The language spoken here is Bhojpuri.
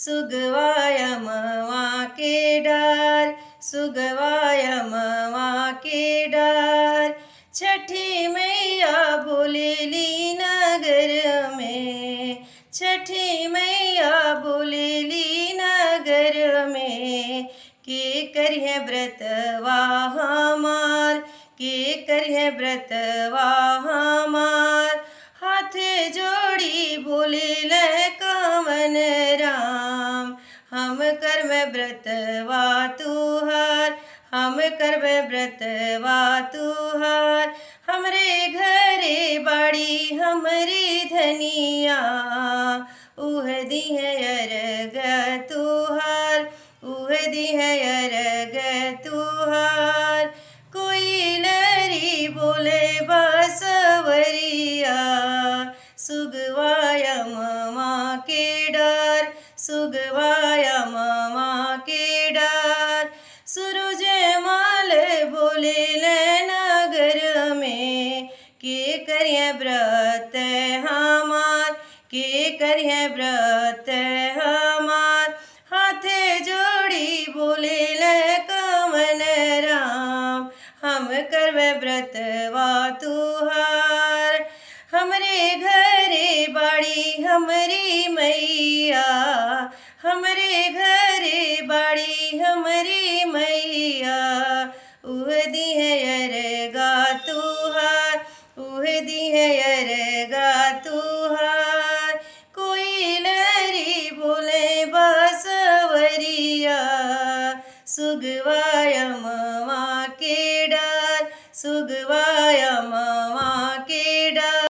सुगवायमवा के डार, सुगवायमवा के डार। छठी मैया बोलेली नगर में, छठी मैया बोलेली नगर में। के करिए व्रतवा हमार, के करिए व्रतवा हमार। हाथे जोड़ी बोलेल कवन राम, हम करबे व्रतवा तुहार, हम करबे व्रतवा तुहार। हमरे घरे बाड़ी हमरी धनिया, उह दिहे अर्घ तुहार, उह दिहे अर्घ तुहार। कोई लरी बोले बासवरिया, सुगवायमवा के डार, सुगवायमवा के डार। सूरज माल बोलेल नगर में, के करिए व्रत हमार, के करिए व्रत हमार। हाथे जोड़ी बोलेल कवन राम, हम करबे व्रतवा तू